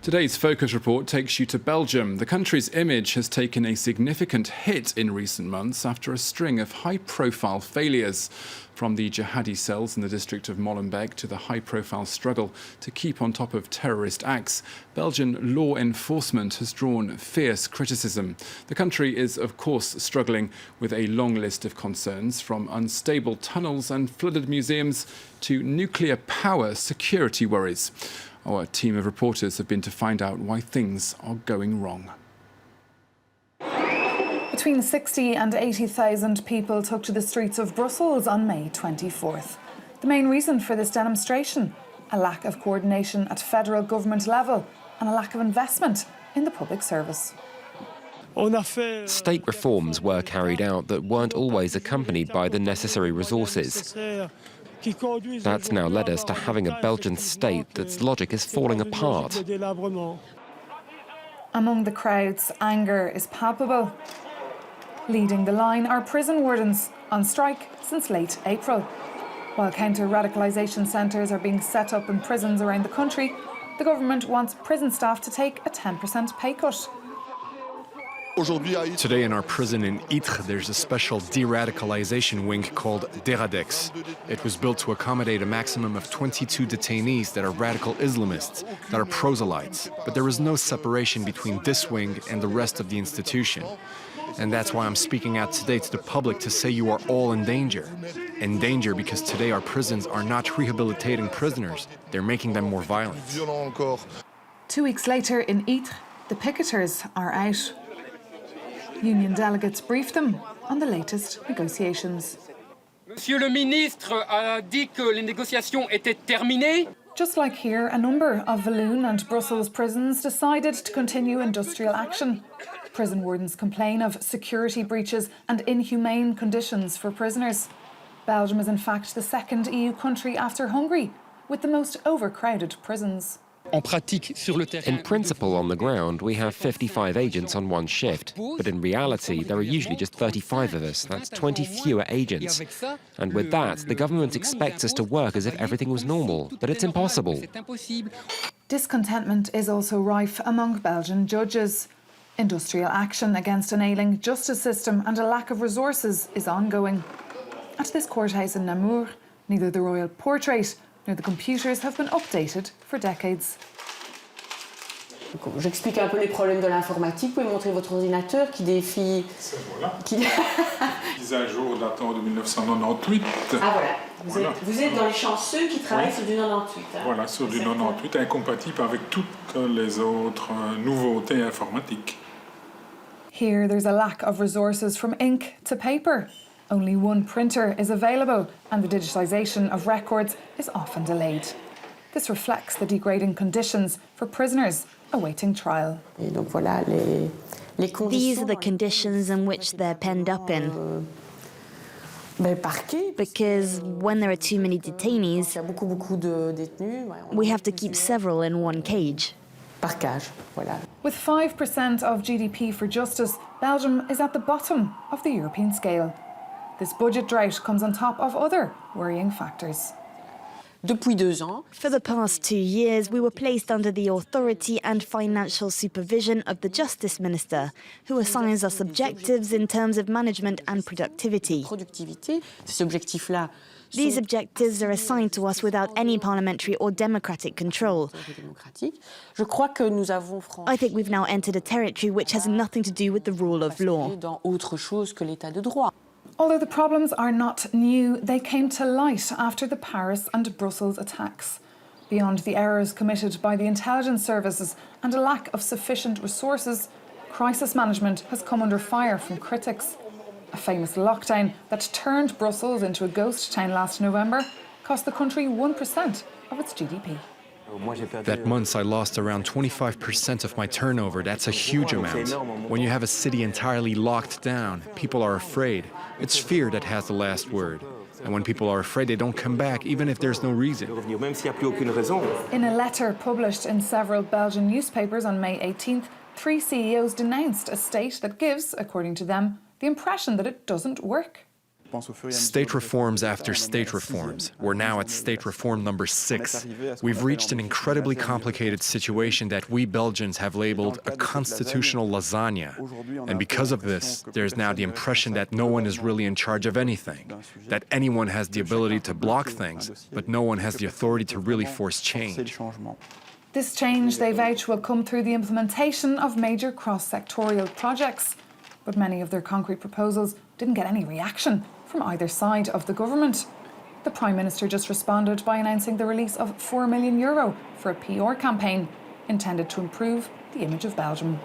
Today's Focus Report takes you to Belgium. The country's image has taken a significant hit in recent months after a string of high-profile failures. From the jihadist cells in the district of Molenbeek to the high-profile struggle to keep on top of terrorist acts, Belgian law enforcement has drawn fierce criticism. The country is, of course, struggling with a long list of concerns, from unstable tunnels and flooded museums to nuclear power security worries. Our team of reporters have been to find out why things are going wrong. Between 60 and 80,000 people took to the streets of Brussels on May 24th. The main reason for this demonstration? A lack of coordination at federal government level and a lack of investment in the public service. State reforms were carried out that weren't always accompanied by the necessary resources. That's now led us to having a Belgian state that's logic is falling apart. Among the crowds, anger is palpable. Leading the line are prison wardens, on strike since late April. While counter-radicalisation centres are being set up in prisons around the country, the government wants prison staff to take a 10% pay cut. Today in our prison in Ytre, there's a special de-radicalization wing called Deradex. It was built to accommodate a maximum of 22 detainees that are radical Islamists, that are proselytes. But there is no separation between this wing and the rest of the institution. And that's why I'm speaking out today to the public to say you are all in danger. In danger because today our prisons are not rehabilitating prisoners, they're making them more violent. 2 weeks later in Ytre, the picketers are out. Union delegates briefed them on the latest negotiations. Monsieur le ministre a dit que les négociations étaient terminées. Just like here, a number of Walloon and Brussels prisons decided to continue industrial action. Prison wardens complain of security breaches and inhumane conditions for prisoners. Belgium is in fact the second EU country after Hungary with the most overcrowded prisons. In principle, on the ground, we have 55 agents on one shift. But in reality, there are usually just 35 of us. That's 20 fewer agents. And with that, the government expects us to work as if everything was normal. But it's impossible. Discontentment is also rife among Belgian judges. Industrial action against an ailing justice system and a lack of resources is ongoing. At this courthouse in Namur, neither the royal portrait nor the computers have been updated for decades. J'explique un peu les problèmes de l'informatique. Vous pouvez montrer votre ordinateur qui défie... Voilà. Mise à jour datant de 1998. Ah voilà. Vous êtes dans les chanceux qui travaillent sur du 98. Hein. Voilà, sur du 98, incompatible avec toutes les autres nouveautés informatiques. Here there's a lack of resources from ink to paper. Only one printer is available and the digitisation of records is often delayed. This reflects the degrading conditions for prisoners awaiting trial. These are the conditions in which they're penned up in. Because when there are too many detainees, we have to keep several in one cage. With 5% of GDP for justice, Belgium is at the bottom of the European scale. This budget drought comes on top of other worrying factors. For the past 2 years, we were placed under the authority and financial supervision of the Justice Minister, who assigns us objectives in terms of management and productivity. These objectives are assigned to us without any parliamentary or democratic control. I think we've now entered a territory which has nothing to do with the rule of law. Although the problems are not new, they came to light after the Paris and Brussels attacks. Beyond the errors committed by the intelligence services and a lack of sufficient resources, crisis management has come under fire from critics. A famous lockdown that turned Brussels into a ghost town last November cost the country 1% of its GDP. That month I lost around 25% of my turnover. That's a huge amount. When you have a city entirely locked down, people are afraid. It's fear that has the last word. And when people are afraid, they don't come back, even if there's no reason. In a letter published in several Belgian newspapers on May 18th, 3 CEOs denounced a state that gives, according to them, the impression that it doesn't work. State reforms after state reforms. We're now at state reform number 6. We've reached an incredibly complicated situation that we Belgians have labeled a constitutional lasagna. And because of this, there's now the impression that no one is really in charge of anything, that anyone has the ability to block things, but no one has the authority to really force change. This change, they vouch, will come through the implementation of major cross-sectorial projects. But many of their concrete proposals didn't get any reaction from either side of the government. The Prime Minister just responded by announcing the release of €4 million for a PR campaign intended to improve the image of Belgium.